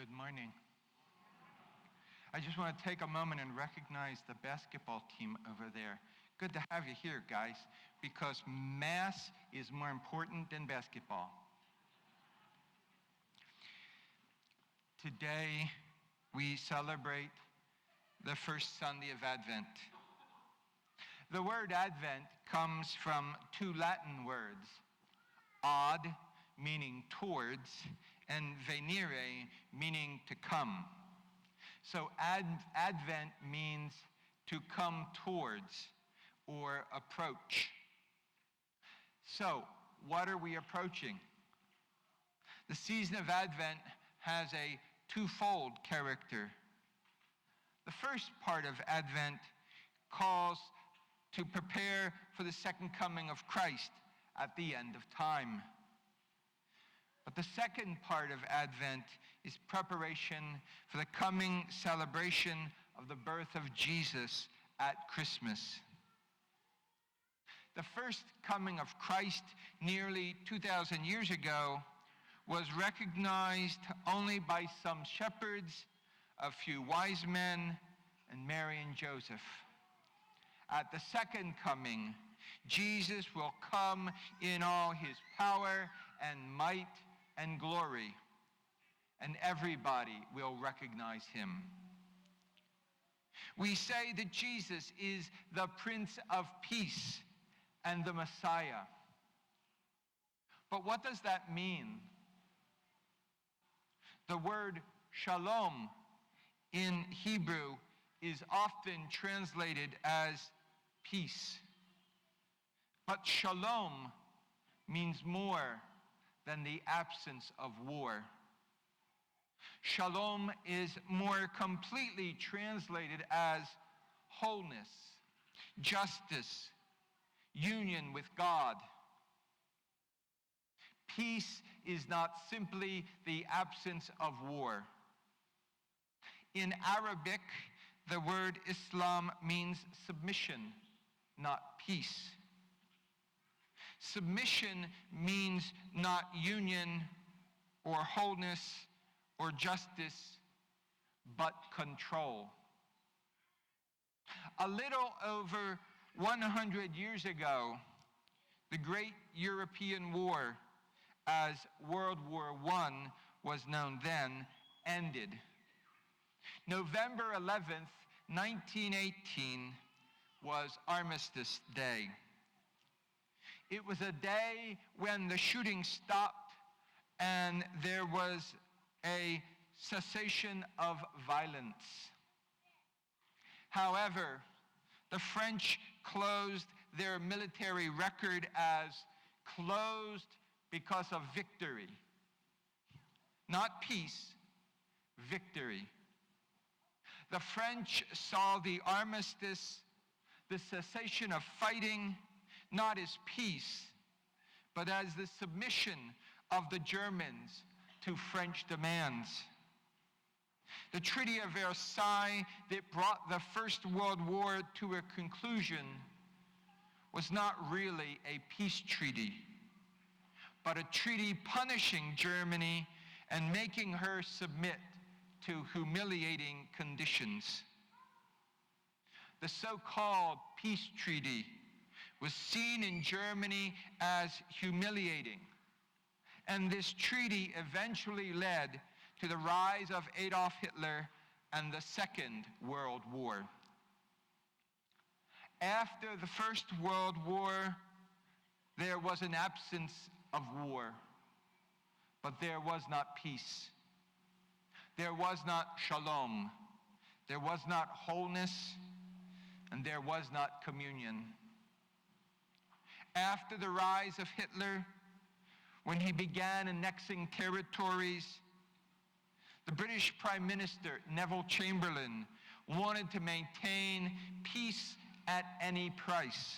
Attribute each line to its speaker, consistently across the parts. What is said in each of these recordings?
Speaker 1: Good morning. I just want to take a moment and recognize the basketball team over there. Good to have you here, guys, because Mass is more important than basketball. Today, we celebrate the first Sunday of Advent. The word Advent comes from two Latin words, ad, meaning towards, and venire, meaning to come. So Advent means to come towards or approach. So, what are we approaching? The season of Advent has a twofold character. The first part of Advent calls to prepare for the second coming of Christ at the end of time. But the second part of Advent is preparation for the coming celebration of the birth of Jesus at Christmas. The first coming of Christ nearly 2,000 years ago was recognized only by some shepherds, a few wise men, and Mary and Joseph. At the second coming, Jesus will come in all his power and might and glory, and everybody will recognize him. We say that Jesus is the Prince of Peace and the Messiah. But what does that mean? The word shalom in Hebrew is often translated as peace. But shalom means more than the absence of war. Shalom is more completely translated as wholeness, justice, union with God. Peace is not simply the absence of war. In Arabic, the word Islam means submission, not peace. Submission means not union or wholeness or justice, but control. A little over 100 years ago, the Great European War, as World War I was known then, ended. November 11th, 1918 was Armistice Day. It was a day when the shooting stopped and there was a cessation of violence. However, the French closed their military record as closed because of victory. Not peace, victory. The French saw the armistice, the cessation of fighting, not as peace, but as the submission of the Germans to French demands. The Treaty of Versailles that brought the First World War to a conclusion was not really a peace treaty, but a treaty punishing Germany and making her submit to humiliating conditions. The so-called peace treaty was seen in Germany as humiliating. And this treaty eventually led to the rise of Adolf Hitler and the Second World War. After the First World War, there was an absence of war, but there was not peace. There was not shalom. There was not wholeness, and there was not communion. After the rise of Hitler, when he began annexing territories, the British Prime Minister, Neville Chamberlain, wanted to maintain peace at any price.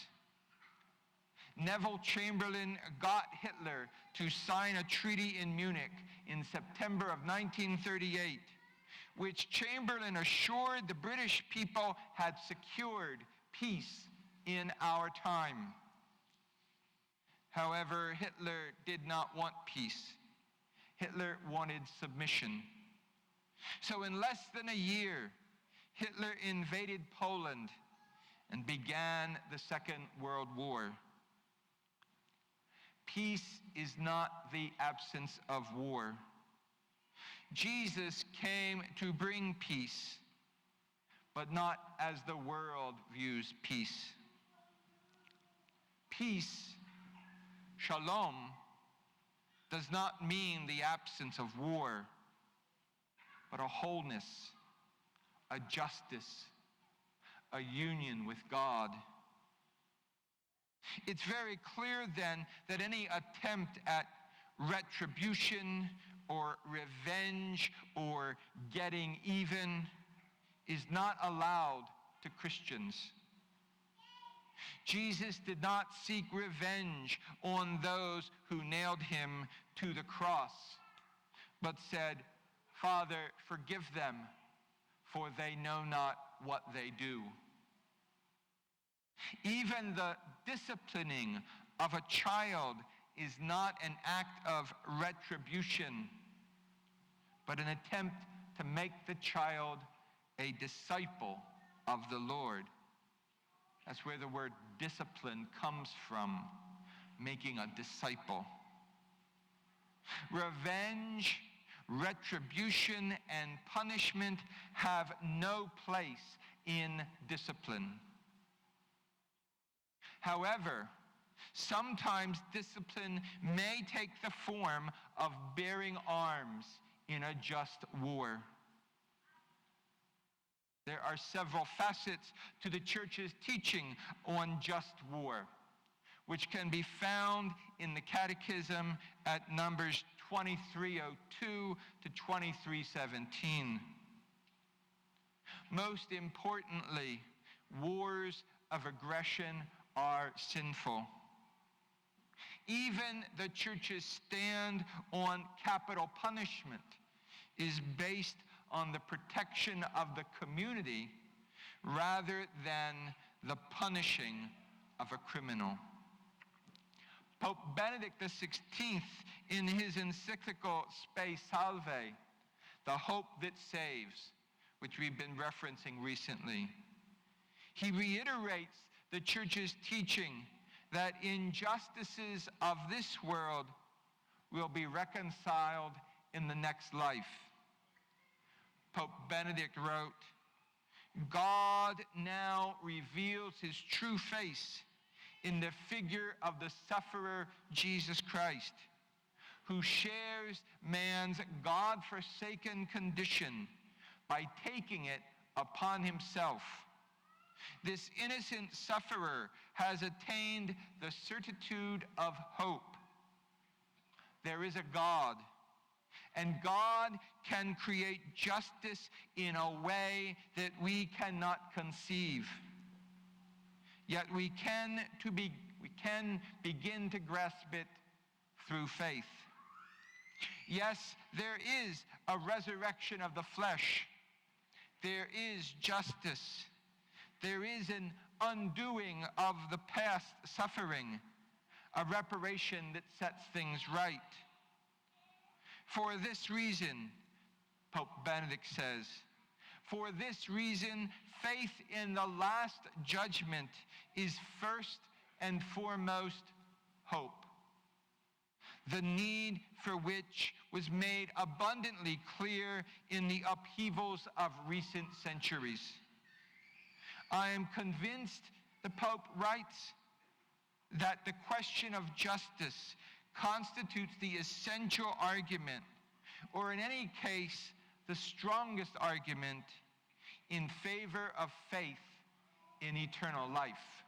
Speaker 1: Neville Chamberlain got Hitler to sign a treaty in Munich in September of 1938, which Chamberlain assured the British people had secured peace in our time. However, Hitler did not want peace. Hitler wanted submission. So in less than a year, Hitler invaded Poland and began the Second World War. Peace is not the absence of war. Jesus came to bring peace, but not as the world views peace. Peace, shalom, does not mean the absence of war, but a wholeness, a justice, a union with God. It's very clear then that any attempt at retribution or revenge or getting even is not allowed to Christians. Jesus did not seek revenge on those who nailed him to the cross, but said, "Father, forgive them, for they know not what they do." Even the disciplining of a child is not an act of retribution, but an attempt to make the child a disciple of the Lord. That's where the word discipline comes from, making a disciple. Revenge, retribution, and punishment have no place in discipline. However, sometimes discipline may take the form of bearing arms in a just war. There are several facets to the church's teaching on just war, which can be found in the Catechism at numbers 2302 to 2317. Most importantly, wars of aggression are sinful. Even the church's stand on capital punishment is based on the protection of the community rather than the punishing of a criminal. Pope Benedict XVI, in his encyclical Spe Salve, The Hope That Saves, which we've been referencing recently, he reiterates the church's teaching that injustices of this world will be reconciled in the next life. Pope Benedict wrote, "God now reveals his true face in the figure of the sufferer Jesus Christ, who shares man's God-forsaken condition by taking it upon himself. This innocent sufferer has attained the certitude of hope. There is a God, and God can create justice in a way that we cannot conceive. Yet we can begin to grasp it through faith. Yes, there is a resurrection of the flesh. There is justice. There is an undoing of the past suffering, a reparation that sets things right. For this reason," Pope Benedict says, "for this reason, faith in the last judgment is first and foremost hope, the need for which was made abundantly clear in the upheavals of recent centuries. I am convinced," the Pope writes, "that the question of justice constitutes the essential argument, or in any case, the strongest argument in favor of faith in eternal life."